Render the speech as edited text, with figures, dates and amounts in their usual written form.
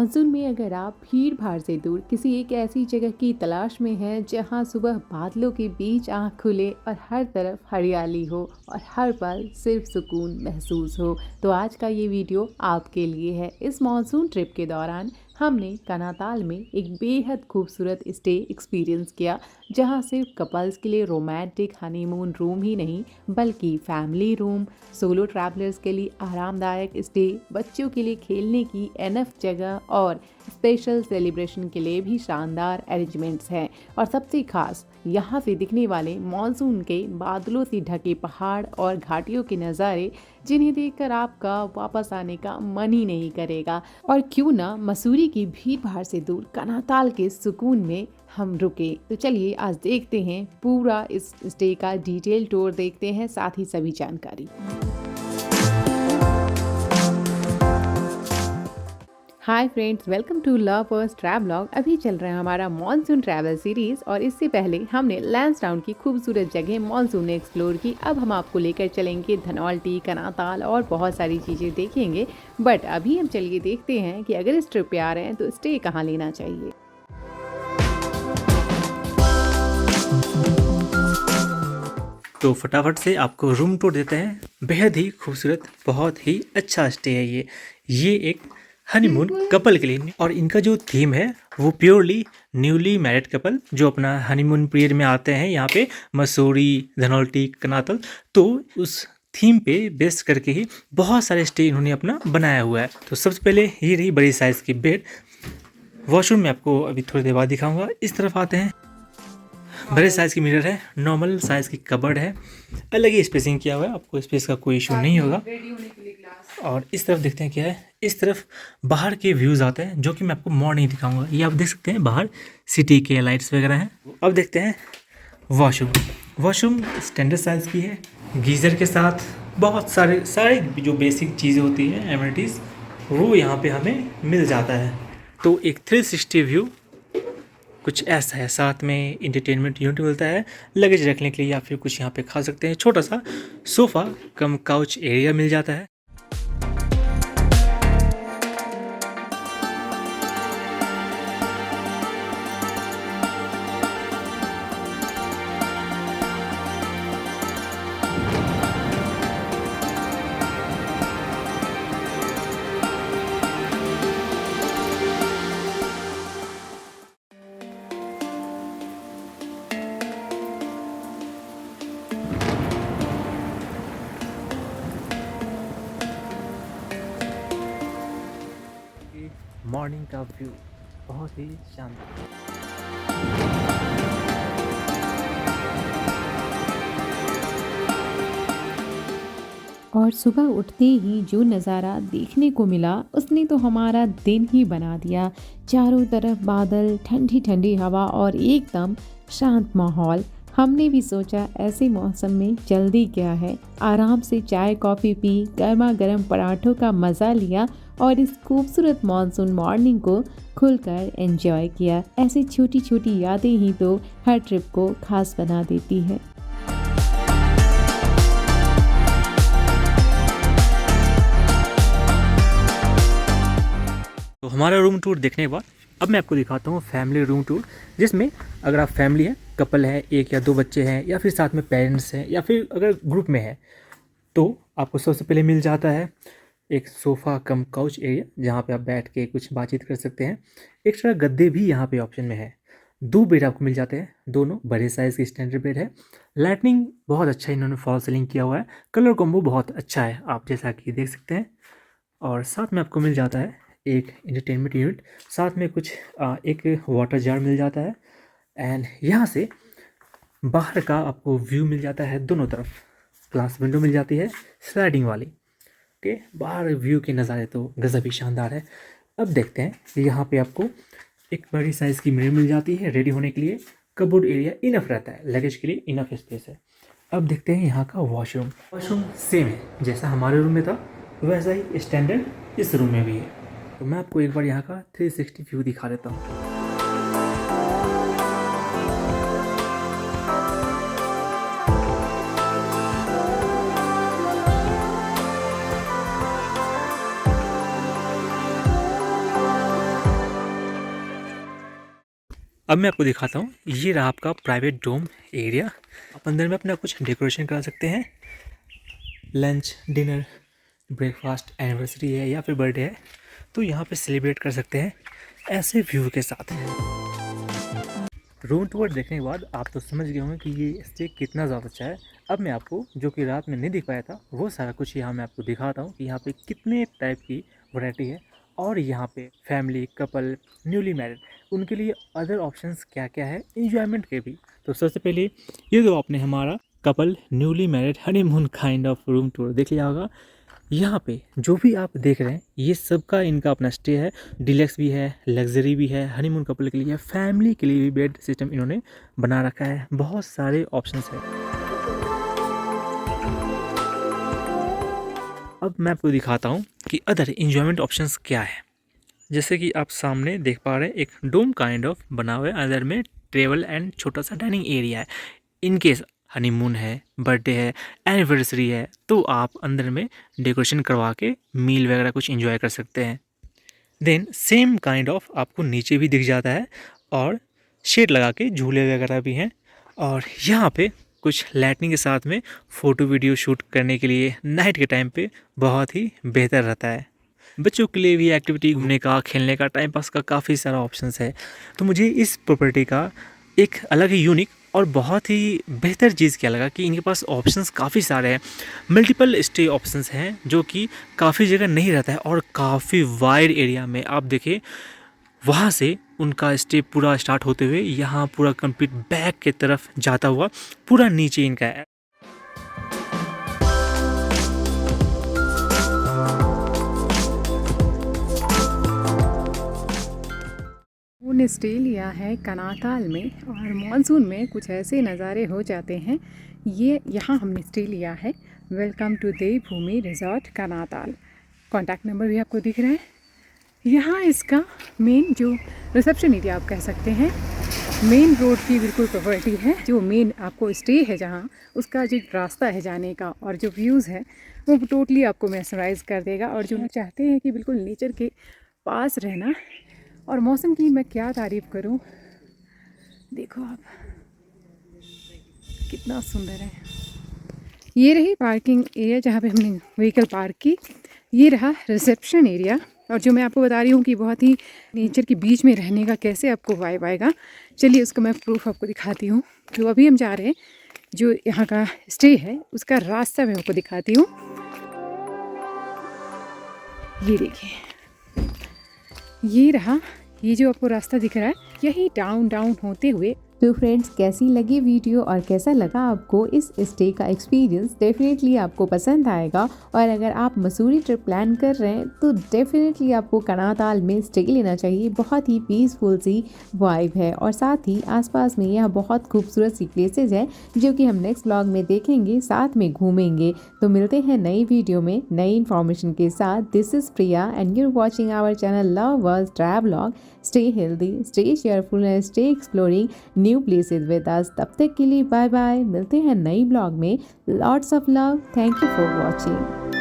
Monsoon में अगर आप भीड़ भाड़ से दूर किसी एक ऐसी जगह की तलाश में हैं जहां सुबह बादलों के बीच आंख खुले और हर तरफ हरियाली हो और हर पल सिर्फ सुकून महसूस हो, तो आज का ये वीडियो आपके लिए है। इस मानसून ट्रिप के दौरान हमने कनाताल में एक बेहद खूबसूरत स्टे एक्सपीरियंस किया, जहां सिर्फ कपल्स के लिए रोमांटिक हनीमून रूम ही नहीं बल्कि फैमिली रूम, सोलो ट्रैवलर्स के लिए आरामदायक स्टे, बच्चों के लिए खेलने की एनफ जगह और स्पेशल सेलिब्रेशन के लिए भी शानदार अरेंजमेंट्स हैं। और सबसे खास यहाँ से दिखने वाले मानसून के बादलों से ढके पहाड़ और घाटियों के नज़ारे, जिन्हें देखकर आपका वापस आने का मन ही नहीं करेगा। और क्यों ना मसूरी की भीड़ भाड़ से दूर कनाताल के सुकून में हम रुके। तो चलिए आज देखते हैं पूरा इस स्टे का डिटेल टूर, देखते हैं साथ ही सभी जानकारी। Hi friends, welcome to lovers travelogue. अभी चल रहा है हमारा मानसून ट्रैवल सीरीज और इससे पहले हमने लैंसडाउन की खूबसूरत जगह मानसून ने एक्सप्लोर की। अब हम आपको लेकर चलेंगे धनौल्टी, कनाताल और बहुत सारी चीज़ें देखेंगे। बट अभी हम चलिए देखते हैं कि अगर इस ट्रिप पे आ रहे हैं तो स्टे कहाँ लेना चाहिए। तो फटाफट से आपको रूम टूर देते हैं। बेहद ही खूबसूरत, बहुत ही अच्छा स्टे है ये एक हनीमून कपल के लिए। और इनका जो थीम है वो प्योरली न्यूली मैरिड कपल जो अपना हनीमून पीरियड में आते हैं यहाँ पे मसूरी, धनौल्टी, कनातल, तो उस थीम पे बेस करके ही बहुत सारे स्टे इन्होंने अपना बनाया हुआ है। तो सबसे पहले ये रही बड़ी साइज़ की बेड। वॉशरूम में आपको अभी थोड़ी देर बाद दिखाऊंगा। इस तरफ आते हैं, बड़े साइज़ की मिरर है, नॉर्मल साइज़ की कबर्ड है, अलग ही स्पेसिंग किया हुआ है, आपको स्पेस का कोई इशू नहीं होगा। और इस तरफ देखते हैं क्या है। इस तरफ बाहर के व्यूज़ आते हैं जो कि मैं आपको मॉर्निंग दिखाऊंगा। ये आप देख सकते हैं बाहर सिटी के लाइट्स वगैरह हैं। अब देखते हैं वॉशरूम स्टैंडर्ड साइज़ की है, गीज़र के साथ बहुत सारे जो बेसिक चीज़ें होती हैं एमिनिटीज़ वो यहाँ पे हमें मिल जाता है। तो एक 360 व्यू कुछ ऐसा है। साथ में इंटरटेनमेंट यूनिट मिलता है, लगेज रखने के लिए या फिर कुछ यहाँ पे खा सकते हैं। छोटा सा सोफ़ा कम काउच एरिया मिल जाता है। मॉर्निंग का व्यू बहुत ही शानदार। और सुबह उठते ही जो नज़ारा देखने को मिला उसने तो हमारा दिन ही बना दिया। चारों तरफ बादल, ठंडी ठंडी हवा और एकदम शांत माहौल। हमने भी सोचा ऐसे मौसम में जल्दी क्या है, आराम से चाय कॉफ़ी पी, गर्मा गर्म पराठों का मज़ा लिया और इस खूबसूरत मानसून मॉर्निंग को खुलकर एंजॉय किया। ऐसी छोटी छोटी यादें ही तो हर ट्रिप को खास बना देती है। तो हमारा रूम टूर देखने के बाद अब मैं आपको दिखाता हूँ फैमिली रूम टूर, जिसमें अगर आप फैमिली है, कपल है, एक या दो बच्चे हैं या फिर साथ में पेरेंट्स हैं या फिर अगर ग्रुप में है, तो आपको सबसे पहले मिल जाता है एक सोफ़ा कम काउच एरिया जहाँ पे आप बैठ के कुछ बातचीत कर सकते हैं। एक्स्ट्रा गद्दे भी यहाँ पे ऑप्शन में है। 2 बेड आपको मिल जाते हैं, दोनों बड़े साइज़ की स्टैंडर्ड बेड है। लाइटनिंग बहुत अच्छा इन्होंने फॉल सीलिंग किया हुआ है, कलर कॉम्बो बहुत अच्छा है, आप जैसा कि देख सकते हैं। और साथ में आपको मिल जाता है एक इंटरटेनमेंट यूनिट, साथ में कुछ एक वाटर जार मिल जाता है। एंड यहाँ से बाहर का आपको व्यू मिल जाता है, दोनों तरफ ग्लास विंडो मिल जाती है स्लाइडिंग वाली। ओके, बाहर व्यू के नज़ारे तो गज़ब ही शानदार है। अब देखते हैं यहाँ पे आपको एक बड़ी साइज़ की मिरर मिल जाती है रेडी होने के लिए। कबोर्ड एरिया इनफ रहता है, लगेज के लिए इनफ स्पेस है। अब देखते हैं यहाँ का वॉशरूम सेम है जैसा हमारे रूम में था, वैसा ही स्टैंडर्ड इस रूम में भी है। तो मैं आपको एक बार यहाँ का 360 व्यू दिखा देता हूँ। अब मैं आपको दिखाता हूँ, ये रहा आपका प्राइवेट डोम एरिया। आप अंदर में अपना कुछ डेकोरेशन करा सकते हैं, लंच, डिनर, ब्रेकफास्ट, एनिवर्सरी है या फिर बर्थडे है तो यहाँ पे सेलिब्रेट कर सकते हैं ऐसे व्यू के साथ। रूम टूर देखने के बाद आप तो समझ गए होंगे कि ये स्टे कितना ज़्यादा अच्छा है। अब मैं आपको जो कि रात में नहीं दिख पाया था वो सारा कुछ यहाँ मैं आपको दिखाता हूँ कि यहाँ पे कितने टाइप की वैरायटी है और यहाँ पे फैमिली, कपल, न्यूली मैरिड उनके लिए अदर ऑप्शंस क्या क्या है इंजॉयमेंट के भी। तो सबसे पहले ये जो आपने हमारा couple newly married honeymoon kind of room tour देख लिया होगा। यहाँ पे जो भी आप देख रहे हैं ये सब का इनका अपना स्टे है, डिलक्स भी है, लग्जरी भी है, हनीमून कपल के लिए, फैमिली के लिए भी बेड सिस्टम इन्होंने बना रखा है, बहुत सारे ऑप्शंस है। अब मैं आपको दिखाता हूँ कि अदर इंजॉयमेंट ऑप्शंस क्या है। जैसे कि आप सामने देख पा रहे हैं एक डोम काइंड ऑफ बना हुआ है, अंदर में टेबल एंड छोटा सा डाइनिंग एरिया है। इनकेस हनीमून है, बर्थडे है, एनिवर्सरी है तो आप अंदर में डेकोरेशन करवा के मील वगैरह कुछ एंजॉय कर सकते हैं। देन सेम काइंड ऑफ आपको नीचे भी दिख जाता है और शेड लगा के झूले वगैरह भी हैं। और यहाँ पे कुछ लाइटनिंग के साथ में फ़ोटो वीडियो शूट करने के लिए नाइट के टाइम पे बहुत ही बेहतर रहता है। बच्चों के लिए भी एक्टिविटी, घूमने का, खेलने का, टाइम पास का काफ़ी सारा ऑप्शंस है। तो मुझे इस प्रॉपर्टी का एक अलग ही यूनिक और बहुत ही बेहतर चीज़ क्या लगा कि इनके पास ऑप्शंस काफ़ी सारे हैं, मल्टीपल स्टे ऑप्शंस हैं जो कि काफ़ी जगह नहीं रहता है और काफ़ी वाइड एरिया में। आप देखिए वहाँ से उनका स्टे पूरा स्टार्ट होते हुए यहाँ पूरा कंप्लीट बैक के तरफ जाता हुआ पूरा नीचे इनका है। उन्होंने स्टे लिया है कनाताल में और मानसून में कुछ ऐसे नज़ारे हो जाते हैं। ये यहाँ हमने स्टे लिया है। Welcome to Devbhoomi resort Kanatal. Contact number भी आपको दिख रहा है। यहाँ इसका मेन जो रिसेप्शन एरिया आप कह सकते हैं, मेन रोड की बिल्कुल प्रॉपर्टी है। जो मेन आपको स्टे है जहाँ, उसका जो रास्ता है जाने का और जो व्यूज़ है वो टोटली आपको मैसमराइज़ कर देगा। और जो चाहते हैं कि बिल्कुल नेचर के पास रहना, और मौसम की मैं क्या तारीफ़ करूं, देखो आप कितना सुंदर है। ये रही पार्किंग एरिया जहाँ पे हमने व्हीकल पार्क की। ये रहा रिसेप्शन एरिया। और जो मैं आपको बता रही हूँ कि बहुत ही नेचर के बीच में रहने का कैसे आपको वाइब आएगा, चलिए उसका मैं प्रूफ आपको दिखाती हूँ। जो अभी हम जा रहे हैं, जो यहाँ का स्टे है उसका रास्ता मैं आपको दिखाती हूँ। ये देखिए, ये रहा, ये जो आपको रास्ता दिख रहा है यही डाउन होते हुए। तो फ्रेंड्स, कैसी लगी वीडियो और कैसा लगा आपको इस स्टे का एक्सपीरियंस? डेफिनेटली आपको पसंद आएगा। और अगर आप मसूरी ट्रिप प्लान कर रहे हैं तो डेफिनेटली आपको कनाताल में स्टे लेना चाहिए। बहुत ही पीसफुल सी वाइब है और साथ ही आसपास में यह बहुत खूबसूरत सी प्लेसेस है जो कि हम नेक्स्ट व्लॉग में देखेंगे, साथ में घूमेंगे। तो मिलते हैं नई वीडियो में नई इन्फॉर्मेशन के साथ। This is Priya and you watching our channel lovers travelogue. Stay healthy, stay shareful and stay exploring new places with us. तब तक के लिए बाय बाय। मिलते हैं नई ब्लॉग में। Lots of love. Thank you for watching.